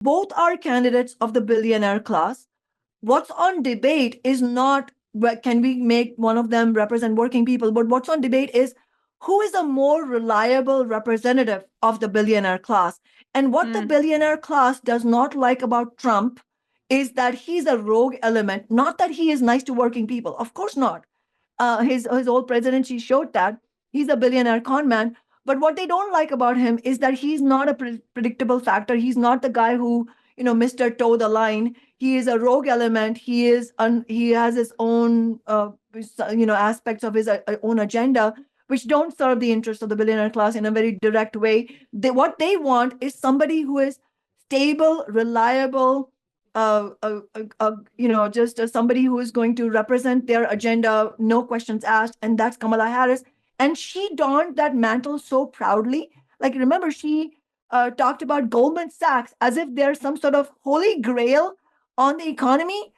Both are candidates of the billionaire class. What's on debate is not can we make one of them represent working people, but what's on debate is who is a more reliable representative of the billionaire class. And what the billionaire class does not like about Trump is that he's a rogue element, not that he is nice to working people. Of course not. His whole presidency showed that he's a billionaire con man. But what they don't like about him is that he's not a predictable factor. He's not the guy who, Mr. Toe the line. He is a rogue element. He has his own, aspects of his own agenda, which don't serve the interests of the billionaire class in a very direct way. What they want is somebody who is stable, reliable, just somebody who is going to represent their agenda, no questions asked, and that's Kamala Harris. And she donned that mantle so proudly. Like, remember, she talked about Goldman Sachs as if there's some sort of holy grail on the economy.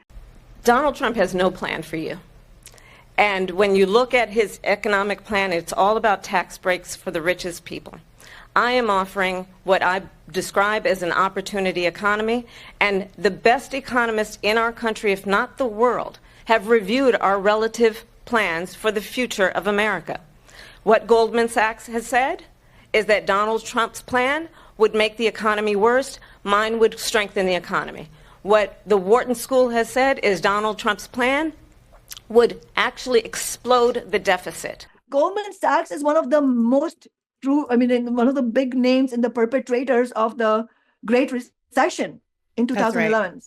Donald Trump has no plan for you. And when you look at his economic plan, it's all about tax breaks for the richest people. I am offering what I describe as an opportunity economy, and the best economists in our country, if not the world, have reviewed our relative plans for the future of America. What Goldman Sachs has said is that Donald Trump's plan would make the economy worse, mine would strengthen the economy. What the Wharton School has said is Donald Trump's plan would actually explode the deficit. Goldman Sachs is one of the most one of the big names in the perpetrators of the Great Recession in 2011.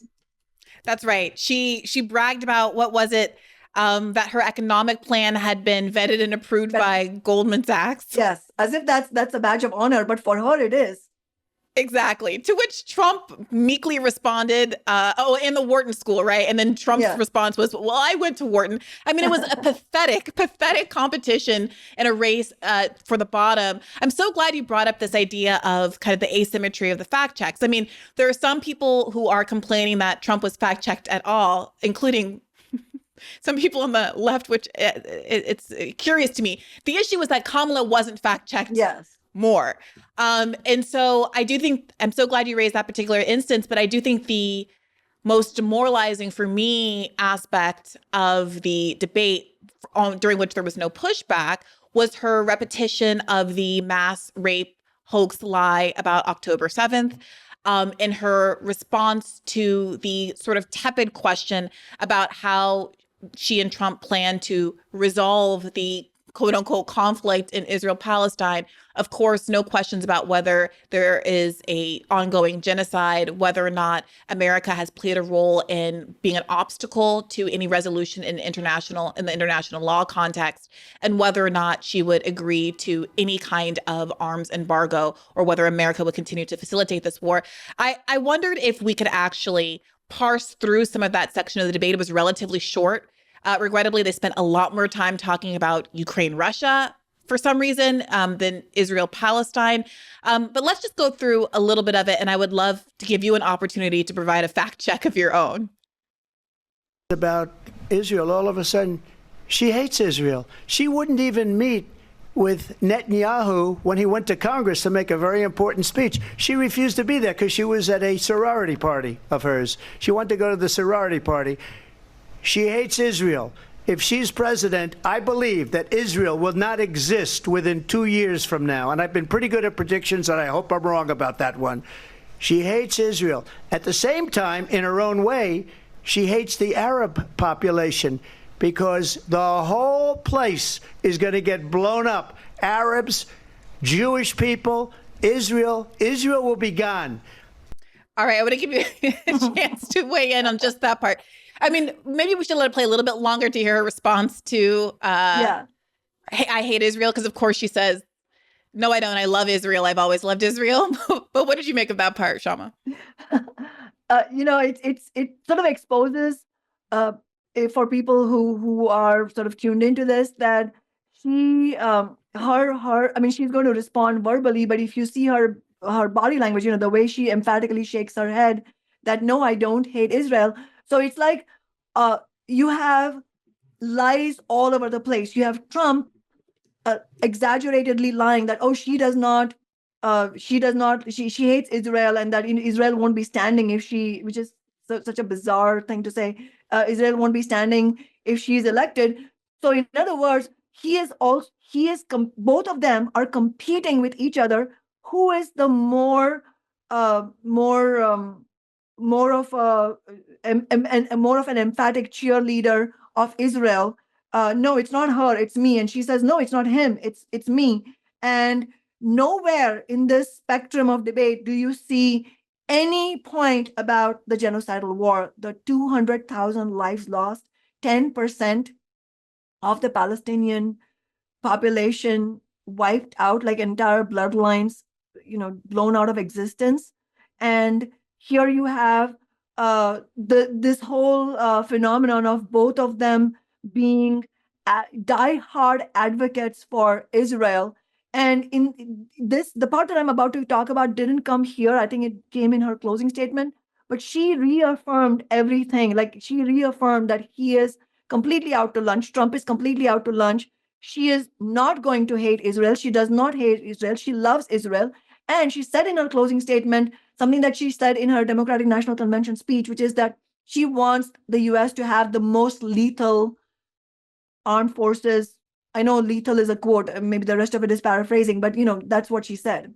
That's right. She bragged about, what was it, that her economic plan had been vetted and approved by Goldman Sachs. Yes, as if that's a badge of honor, but for her it is. Exactly. To which Trump meekly responded, in the Wharton School, right? And then Trump's response was, well, I went to Wharton. I mean, it was a pathetic competition in a race for the bottom. I'm so glad you brought up this idea of kind of the asymmetry of the fact checks. I mean, there are some people who are complaining that Trump was fact checked at all, including some people on the left, which it's curious to me. The issue was that Kamala wasn't fact checked. Yes. More. And so I do think, I'm so glad you raised that particular instance, but I do think the most demoralizing for me aspect of the debate during which there was no pushback was her repetition of the mass rape hoax lie about October 7th. In her response to the sort of tepid question about how she and Trump plan to resolve the quote unquote conflict in Israel-Palestine. Of course, no questions about whether there is a ongoing genocide, whether or not America has played a role in being an obstacle to any resolution in the international law context, and whether or not she would agree to any kind of arms embargo, or whether America would continue to facilitate this war. I wondered if we could actually parse through some of that section of the debate. It was relatively short. Regrettably, they spent a lot more time talking about Ukraine-Russia for some reason than Israel-Palestine. But let's just go through a little bit of it, and I would love to give you an opportunity to provide a fact check of your own. About Israel, all of a sudden, she hates Israel. She wouldn't even meet with Netanyahu when he went to Congress to make a very important speech. She refused to be there because she was at a sorority party of hers. She wanted to go to the sorority party. She hates Israel. If she's president, I believe that Israel will not exist within 2 years from now. And I've been pretty good at predictions, and I hope I'm wrong about that one. She hates Israel. At the same time, in her own way, she hates the Arab population because the whole place is going to get blown up. Arabs, Jewish people, Israel will be gone. All right, I want to give you a chance to weigh in on just that part. I mean, maybe we should let it play a little bit longer to hear her response to, hey, I hate Israel, because of course she says, no, I don't. I love Israel. I've always loved Israel. But what did you make of that part, Kshama? It sort of exposes for people who are sort of tuned into this that she, she's going to respond verbally, but if you see her body language, the way she emphatically shakes her head, that no, I don't hate Israel. So it's like you have lies all over the place. You have Trump exaggeratedly lying that, she does not she does not, she hates Israel, and that Israel won't be standing if she, which is such a bizarre thing to say, Israel won't be standing if she is elected. So in other words, both of them are competing with each other. Who is the more uh, more um, more of more of an emphatic cheerleader of Israel? No, it's not her, it's me. And she says, no, it's not him, it's me. And nowhere in this spectrum of debate do you see any point about the genocidal war, the 200,000 lives lost, 10% of the Palestinian population wiped out, like entire bloodlines, blown out of existence. And here you have this whole phenomenon of both of them being die-hard advocates for Israel. And in this, the part that I'm about to talk about didn't come here. I think it came in her closing statement. But she reaffirmed everything. Like, she reaffirmed that he is completely out to lunch. Trump is completely out to lunch. She is not going to hate Israel. She does not hate Israel. She loves Israel. And she said in her closing statement something that she said in her Democratic National Convention speech, which is that she wants the US to have the most lethal armed forces. I know lethal is a quote, maybe the rest of it is paraphrasing, but that's what she said.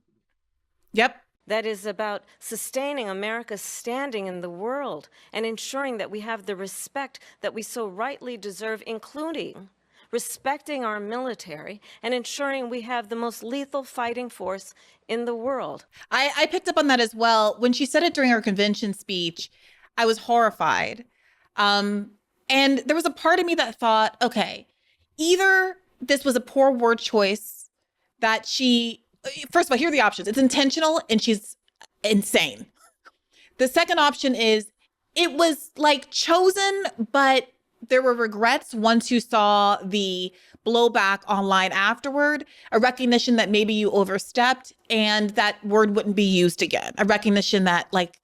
Yep. That is about sustaining America's standing in the world and ensuring that we have the respect that we so rightly deserve, including respecting our military and ensuring we have the most lethal fighting force in the world. I picked up on that as well. When she said it during her convention speech, I was horrified. And there was a part of me that thought, okay, either this was a poor word choice that first of all, here are the options. It's intentional and she's insane. The second option is it was like chosen, but there were regrets once you saw the blowback online afterward, a recognition that maybe you overstepped and that word wouldn't be used again. A recognition that like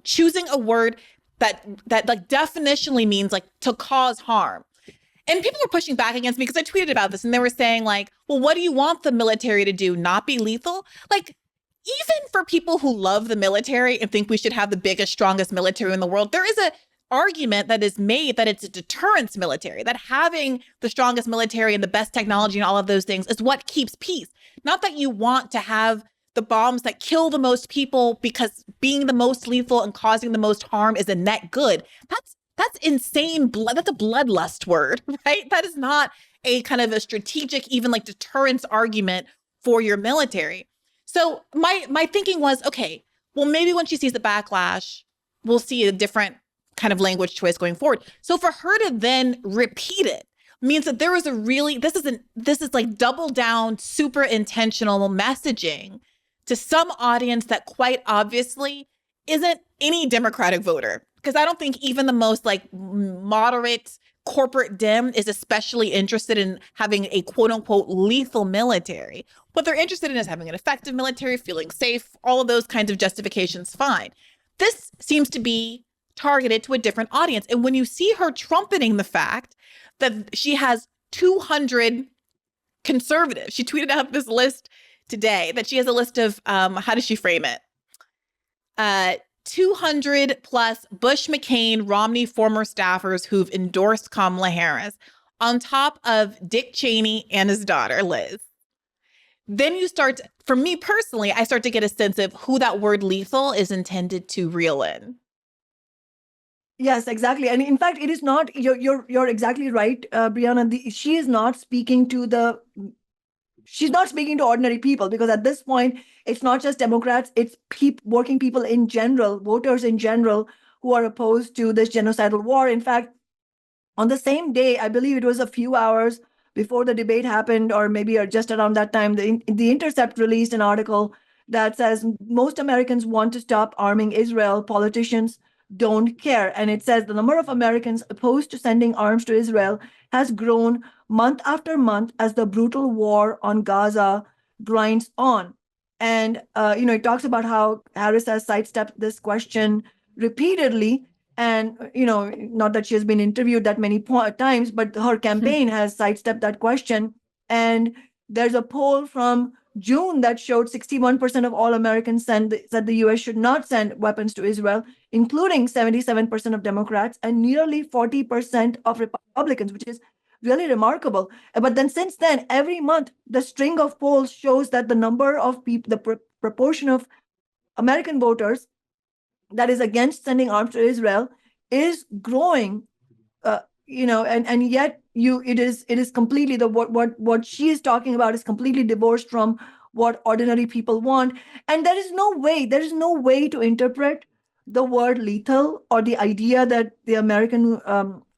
choosing a word that like definitionally means like to cause harm. And people were pushing back against me because I tweeted about this and they were saying like, well, what do you want the military to do? Not be lethal? Like, even for people who love the military and think we should have the biggest, strongest military in the world, there is a argument that is made that it's a deterrence military, that having the strongest military and the best technology and all of those things is what keeps peace. Not that you want to have the bombs that kill the most people because being the most lethal and causing the most harm is a net good. That's insane. That's a bloodlust word, right? That is not a kind of a strategic, even like deterrence argument for your military. So my thinking was, okay, well, maybe when she sees the backlash, we'll see a different kind of language choice going forward. So for her to then repeat it means that there was this is like double down, super intentional messaging to some audience that quite obviously isn't any Democratic voter. Because I don't think even the most like moderate corporate Dem is especially interested in having a quote unquote lethal military. What they're interested in is having an effective military, feeling safe, all of those kinds of justifications, fine. This seems to be targeted to a different audience. And when you see her trumpeting the fact that she has 200 conservatives, she tweeted out this list today that she has a list of, how does she frame it? 200 plus Bush, McCain, Romney former staffers who've endorsed Kamala Harris, on top of Dick Cheney and his daughter, Liz. Then you start, for me personally, I start to get a sense of who that word lethal is intended to reel in. Yes, exactly. And in fact, it is not, you're exactly right, Brianna. She is not speaking to she's not speaking to ordinary people, because at this point, it's not just Democrats, it's working people in general, voters in general, who are opposed to this genocidal war. In fact, on the same day, I believe it was a few hours before the debate happened, or maybe just around that time, the Intercept released an article that says most Americans want to stop arming Israel. Politicians don't care. And it says the number of Americans opposed to sending arms to Israel has grown month after month as the brutal war on Gaza grinds on. And, it talks about how Harris has sidestepped this question repeatedly. And, not that she has been interviewed that many times, but her campaign has sidestepped that question. And there's a poll from June that showed 61% of all Americans said the US should not send weapons to Israel, including 77% of Democrats and nearly 40% of Republicans, which is really remarkable. But then since then, every month, the string of polls shows that the number of people, the proportion of American voters that is against sending arms to Israel is growing. And yet it is completely what she is talking about is completely divorced from what ordinary people want. And there is no way to interpret the word lethal or the idea that the American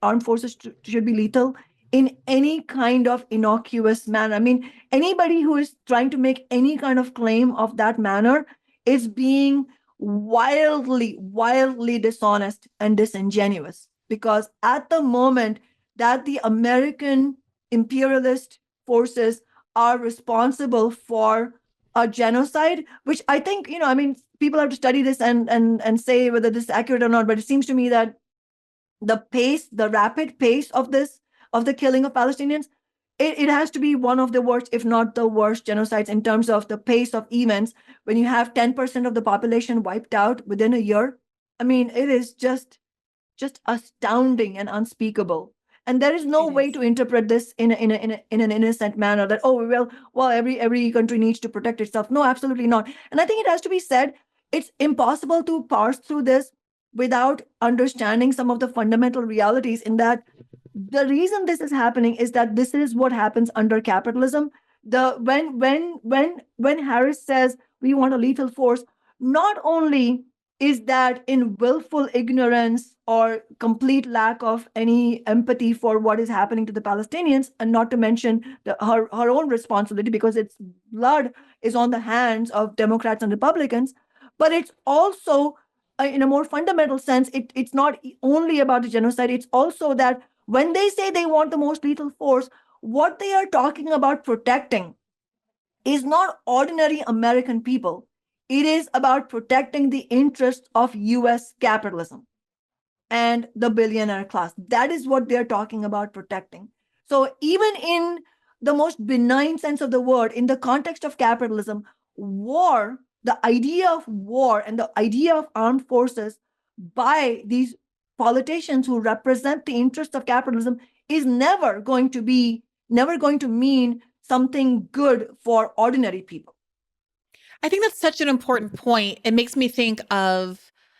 armed forces should be lethal in any kind of innocuous manner. I mean, anybody who is trying to make any kind of claim of that manner is being wildly dishonest and disingenuous, because at the moment that the American imperialist forces are responsible for a genocide, which I think, I mean, people have to study this and say whether this is accurate or not, but it seems to me that the rapid pace of the killing of Palestinians, it has to be one of the worst, if not the worst, genocides in terms of the pace of events. When you have 10% of the population wiped out within a year, I mean, it is just astounding and unspeakable. And there is no way to interpret this in an innocent manner that, oh, well, every country needs to protect itself. No, absolutely not. And I think it has to be said, it's impossible to parse through this without understanding some of the fundamental realities, in that the reason this is happening is that this is what happens under capitalism. When Harris says we want a lethal force, not only is that in willful ignorance or complete lack of any empathy for what is happening to the Palestinians, and not to mention her own responsibility, because its blood is on the hands of Democrats and Republicans, but it's also, in a more fundamental sense, it's not only about the genocide. It's also that when they say they want the most lethal force, what they are talking about protecting is not ordinary American people. It is about protecting the interests of US capitalism and the billionaire class. That is what they're talking about protecting. So even in the most benign sense of the word, in the context of capitalism, war, the idea of war and the idea of armed forces by these politicians who represent the interests of capitalism is never going to mean something good for ordinary people. I think that's such an important point. It makes me think of,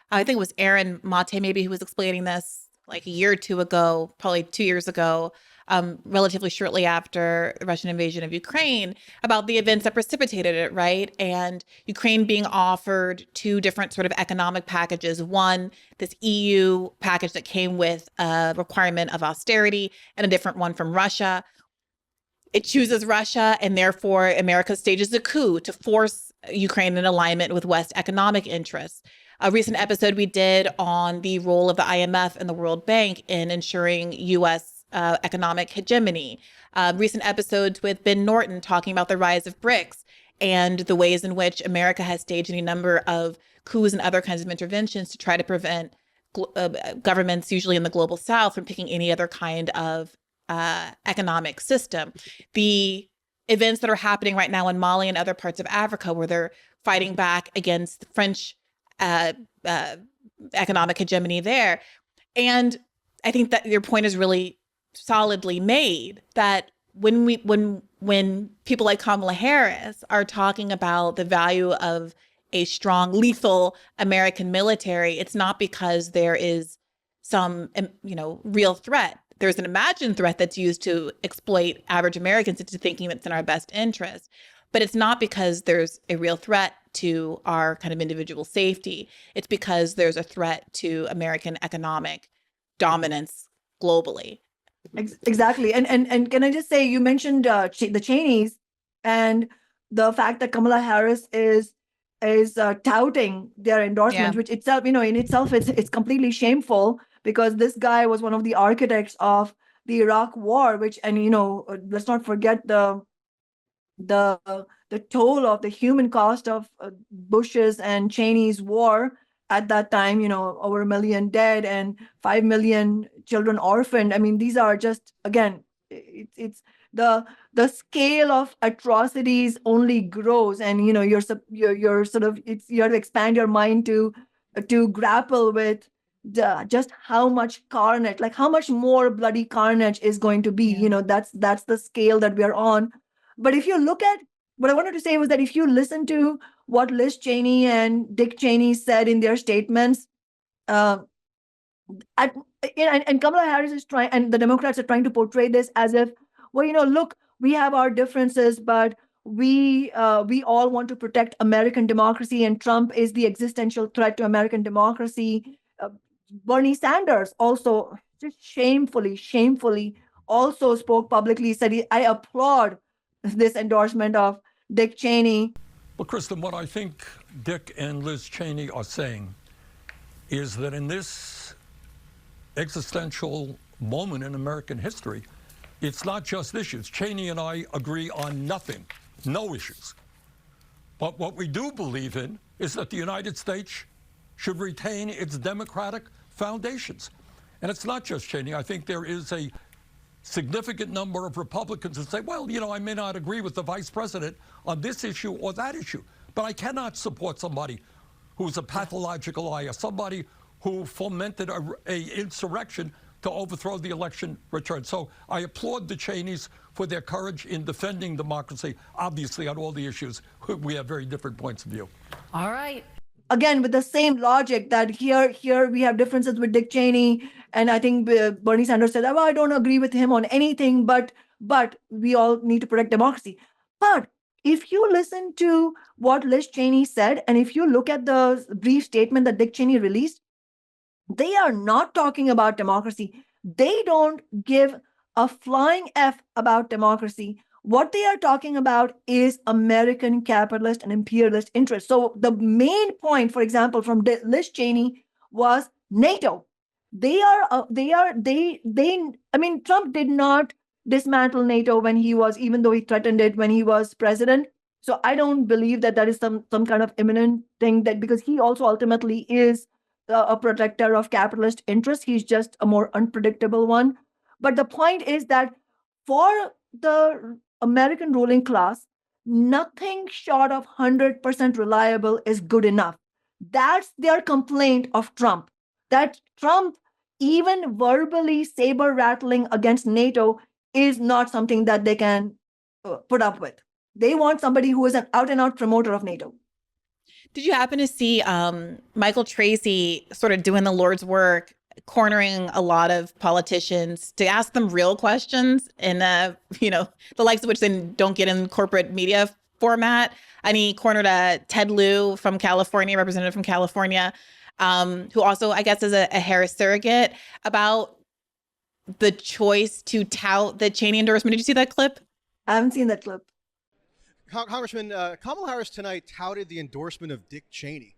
I think it was Aaron Mate, maybe, who was explaining this like a year or two ago, probably 2 years ago, relatively shortly after the Russian invasion of Ukraine, about the events that precipitated it, right? And Ukraine being offered two different sort of economic packages. One, this EU package that came with a requirement of austerity, and a different one from Russia. It chooses Russia, and therefore America stages a coup to force Ukraine in alignment with West economic interests. A recent episode we did on the role of the IMF and the World Bank in ensuring U.S. Economic hegemony. Recent episodes with Ben Norton talking about the rise of BRICS and the ways in which America has staged any number of coups and other kinds of interventions to try to prevent governments, usually in the global South, from picking any other kind of economic system. The events that are happening right now in Mali and other parts of Africa, where they're fighting back against the French economic hegemony there. And I think that your point is really solidly made, that when people like Kamala Harris are talking about the value of a strong, lethal American military, it's not because there is some, real threat. There's an imagined threat that's used to exploit average Americans into thinking it's in our best interest. But it's not because there's a real threat to our kind of individual safety. It's because there's a threat to American economic dominance globally. Exactly. And can I just say, you mentioned the Cheneys and the fact that Kamala Harris is touting their endorsement, which itself, in itself, it's completely shameful, because this guy was one of the architects of the Iraq War, which, and let's not forget the toll of the human cost of Bush's and Cheney's war at that time, over 1 million dead and 5 million children orphaned. I mean, these are just, again, it's the scale of atrocities only grows, and you're sort of, you have to expand your mind to grapple with just how much carnage, like how much more bloody carnage is going to be. That's the scale that we are on. But if you look at, what I wanted to say was that if you listen to what Liz Cheney and Dick Cheney said in their statements, uh, at, and Kamala Harris is trying, and the Democrats are trying to portray this as if, well, look, we have our differences, but we all want to protect American democracy, and Trump is the existential threat to American democracy. Bernie Sanders also just shamefully also spoke publicly, said, I applaud this endorsement of Dick Cheney. Well, Kristen, what I think Dick and Liz Cheney are saying is that in this existential moment in American history, it's not just issues. Cheney and I agree on nothing, no issues. But what we do believe in is that the United States should retain its democratic foundations. And it's not just Cheney. I think there is a significant number of Republicans who say, well, I may not agree with the vice president on this issue or that issue, but I cannot support somebody who's a pathological liar, somebody who fomented a insurrection to overthrow the election return. So I applaud the Cheneys for their courage in defending democracy. Obviously, on all the issues, we have very different points of view. All right. Again, with the same logic that here we have differences with Dick Cheney, and I think Bernie Sanders said, well, I don't agree with him on anything, but we all need to protect democracy. But if you listen to what Liz Cheney said, and if you look at the brief statement that Dick Cheney released, they are not talking about democracy. They don't give a flying F about democracy. What they are talking about is American capitalist and imperialist interests. So the main point, for example, from Liz Cheney was NATO. I mean, Trump did not dismantle NATO even though he threatened it when he was president. So I don't believe that is some kind of imminent thing, that because he also ultimately is a protector of capitalist interests. He's just a more unpredictable one. But the point is that for the American ruling class, nothing short of 100% reliable is good enough. That's their complaint of Trump. That Trump, even verbally saber rattling against NATO, is not something that they can put up with. They want somebody who is an out and out promoter of NATO. Did you happen to see Michael Tracy sort of doing the Lord's work, cornering a lot of politicians to ask them real questions in the likes of which they don't get in corporate media format? And he cornered Ted Lieu from California, representative from California, who also, I guess, is a Harris surrogate, about the choice to tout the Cheney endorsement. Did you see that clip? I haven't seen that clip. Congressman, Kamala Harris tonight touted the endorsement of Dick Cheney.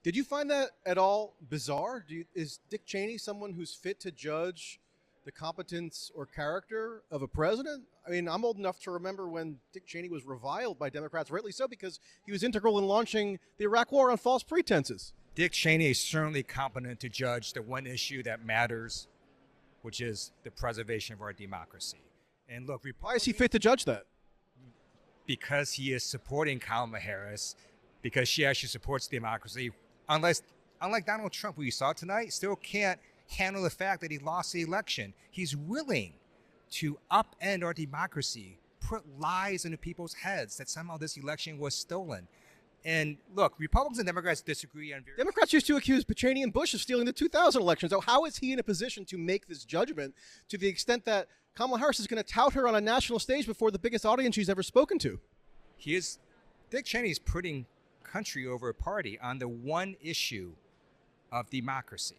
Did you find that at all bizarre? Is Dick Cheney someone who's fit to judge the competence or character of a president? I mean, I'm old enough to remember when Dick Cheney was reviled by Democrats, rightly so, because he was integral in launching the Iraq War on false pretenses. Dick Cheney is certainly competent to judge the one issue that matters, which is the preservation of our democracy. And look, why is he fit to judge that? Because he is supporting Kamala Harris, because she actually supports democracy. Unlike Donald Trump, who you saw tonight, still can't handle the fact that he lost the election. He's willing to upend our democracy, put lies into people's heads that somehow this election was stolen. And look, Republicans and Democrats disagree on Democrats used to accuse Cheney and Bush of stealing the 2000 election. So how is he in a position to make this judgment to the extent that Kamala Harris is going to tout her on a national stage before the biggest audience she's ever spoken to? Dick Cheney is putting country over a party on the one issue of democracy.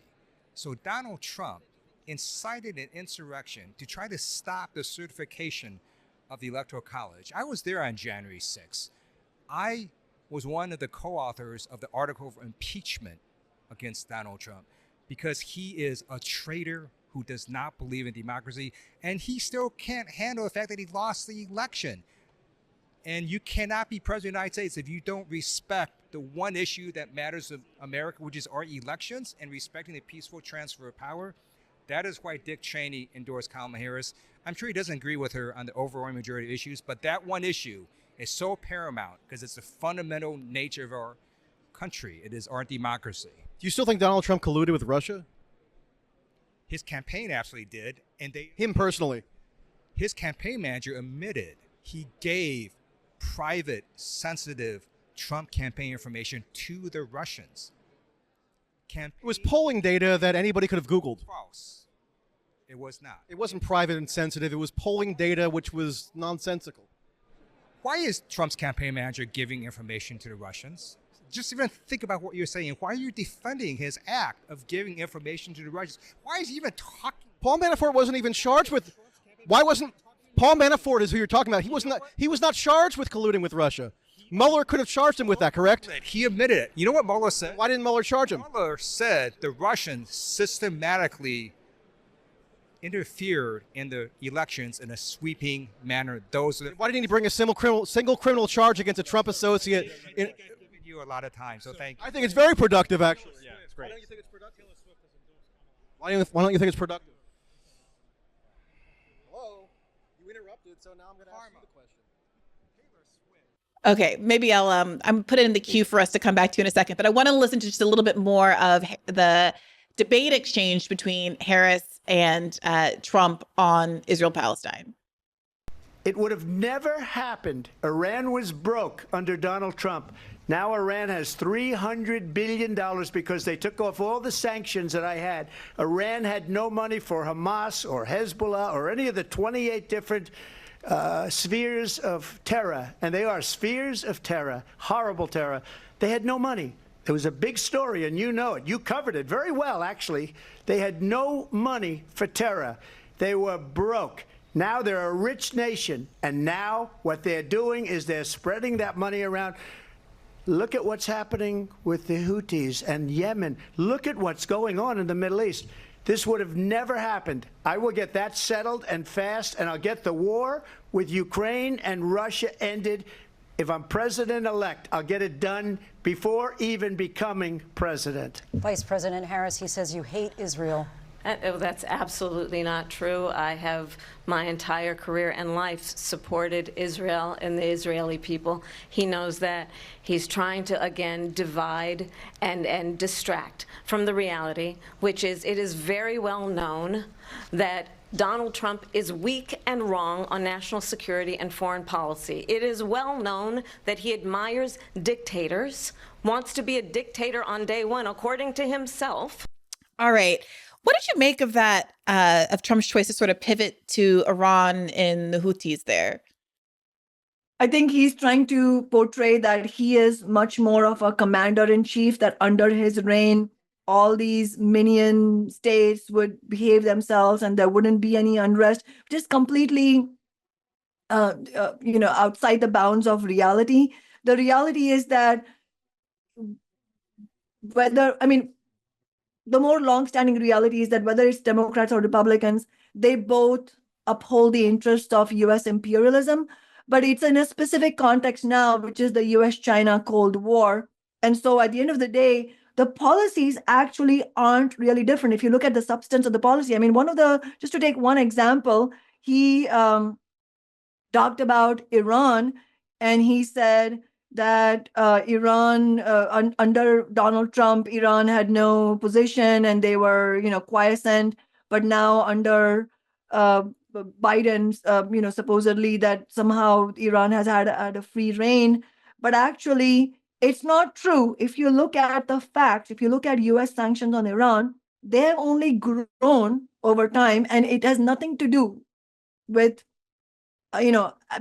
So Donald Trump incited an insurrection to try to stop the certification of the Electoral College. I was there on January 6th. I was one of the co-authors of the article of impeachment against Donald Trump because he is a traitor who does not believe in democracy, and he still can't handle the fact that he lost the election. And you cannot be president of the United States if you don't respect the one issue that matters to America, which is our elections and respecting the peaceful transfer of power. That is why Dick Cheney endorsed Kamala Harris. I'm sure he doesn't agree with her on the overwhelming majority of issues, but that one issue is so paramount because it's the fundamental nature of our country. It is our democracy. Do you still think Donald Trump colluded with Russia? His campaign absolutely did, and Him personally. his campaign manager admitted he gave private, sensitive Trump campaign information to the Russians. It was polling data that anybody could have Googled. False. It was not. It wasn't private and sensitive. It was polling data, which was nonsensical. Why is Trump's campaign manager giving information to the Russians? Just even think about what you're saying. Why are you defending his act of giving information to the Russians? Why is he even talking? Paul Manafort wasn't even charged with. Why wasn't Paul Manafort is who you're talking about? He was not charged with colluding with Russia. Mueller could have charged him with that, correct? He admitted it. You know what Mueller said? Why didn't Mueller charge him? Mueller said the Russians systematically interfered in the elections in a sweeping manner. Why didn't he bring a single criminal charge against a Trump associate? You a lot of time, so thank you. I think it's very productive, actually. Yeah, it's great. Why don't you think it's productive? Why don't you think it's productive? Hello, you interrupted, so now I'm going to ask you the question. Okay, maybe I'm put it in the queue for us to come back to in a second, but I want to listen to just a little bit more of the debate exchange between Harris and Trump on Israel-Palestine. It would have never happened. Iran was broke under Donald Trump. Now Iran has $300 billion because they took off all the sanctions that I had. Iran had no money for Hamas or Hezbollah or any of the 28 different spheres of terror. And they are spheres of terror, horrible terror. They had no money. It was a big story, and you know it. You covered it very well, actually. They had no money for terror. They were broke. Now they're a rich nation, and now what they're doing is they're spreading that money around. Look at what's happening with the Houthis and Yemen. Look at what's going on in the Middle East. This would have never happened. I will get that settled and fast, and I'll get the war with Ukraine and Russia ended. If I'm president-elect, I'll get it done before even becoming president. Vice President Harris, he says you hate Israel. That's absolutely not true. I have my entire career and life supported Israel and the Israeli people. He knows that. He's trying to, again, divide and distract from the reality, which is it is very well known that Donald Trump is weak and wrong on national security and foreign policy. It is well known that he admires dictators, wants to be a dictator on day one, according to himself. All right. What did you make of that, of Trump's choice to sort of pivot to Iran and the Houthis there? I think he's trying to portray that he is much more of a commander-in-chief, that under his reign, all these minion states would behave themselves and there wouldn't be any unrest, just completely, outside the bounds of reality. The reality is that the more long-standing reality is that whether it's Democrats or Republicans, they both uphold the interests of U.S. imperialism, but it's in a specific context now, which is the U.S.-China Cold War. And so at the end of the day, the policies actually aren't really different. If you look at the substance of the policy, I mean, just to take one example, he talked about Iran, and he said that Iran, under Donald Trump, Iran had no position and they were, quiescent. But now under Biden, supposedly that somehow Iran has had a free reign. But actually, it's not true. If you look at the facts, if you look at U.S. sanctions on Iran, they have only grown over time, and it has nothing to do with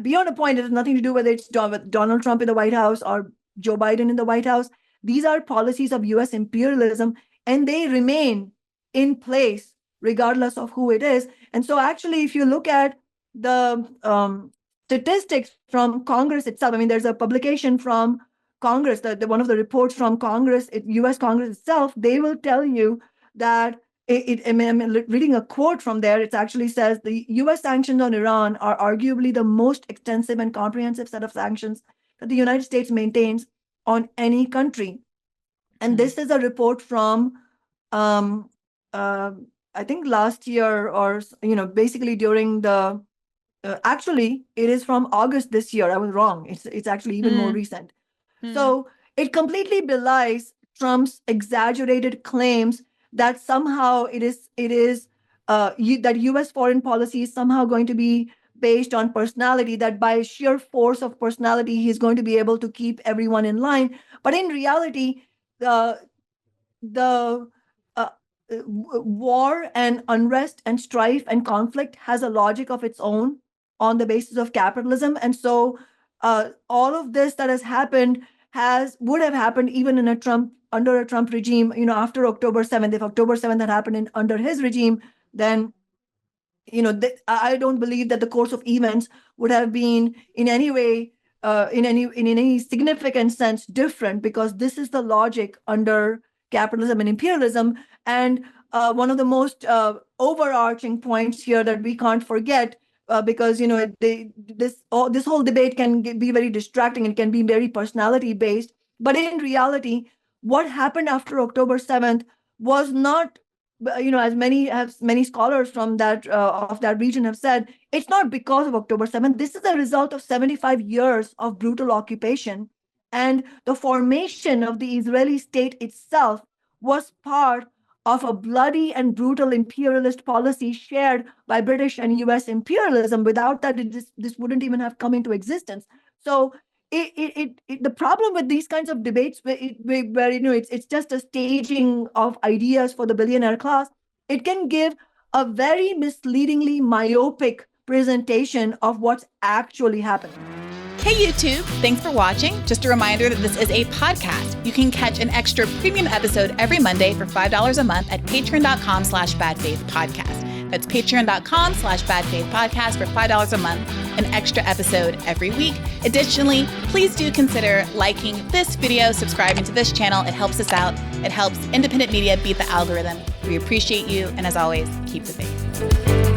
beyond a point, it has nothing to do whether it's Donald Trump in the White House or Joe Biden in the White House. These are policies of U.S. imperialism, and they remain in place regardless of who it is. And so actually, if you look at the statistics from Congress itself, I mean, there's a publication from Congress, one of the reports from Congress, U.S. Congress itself, they will tell you that I'm reading a quote from there. It actually says the U.S. sanctions on Iran are arguably the most extensive and comprehensive set of sanctions that the United States maintains on any country. And this is a report from I think last year, or basically during the actually it is from August this year. I was wrong. It's actually even more recent. So it completely belies Trump's exaggerated claims that somehow that U.S. foreign policy is somehow going to be based on personality, that by sheer force of personality, he's going to be able to keep everyone in line. But in reality, the war and unrest and strife and conflict has a logic of its own on the basis of capitalism. And so all of this that has happened would have happened even under a Trump regime, after October 7th. If October 7th had happened under his regime, then I don't believe that the course of events would have been in any way, in any significant sense different, because this is the logic under capitalism and imperialism. And one of the most overarching points here that we can't forget, because this whole debate can be very distracting and can be very personality based. But in reality, what happened after October 7th was not, as many scholars from that of that region have said, it's not because of October 7th. This is a result of 75 years of brutal occupation, and the formation of the Israeli state itself was part of a bloody and brutal imperialist policy shared by British and U.S. imperialism. Without that, this wouldn't even have come into existence. So the problem with these kinds of debates, where it's just a staging of ideas for the billionaire class, it can give a very misleadingly myopic presentation of what's actually happening. Hey YouTube, thanks for watching. Just a reminder that this is a podcast. You can catch an extra premium episode every Monday for $5 a month at patreon.com/badfaithpodcast. That's patreon.com/badfaithpodcast for $5 a month, an extra episode every week. Additionally, please do consider liking this video, subscribing to this channel. It helps us out. It helps independent media beat the algorithm. We appreciate you. And as always, keep the faith.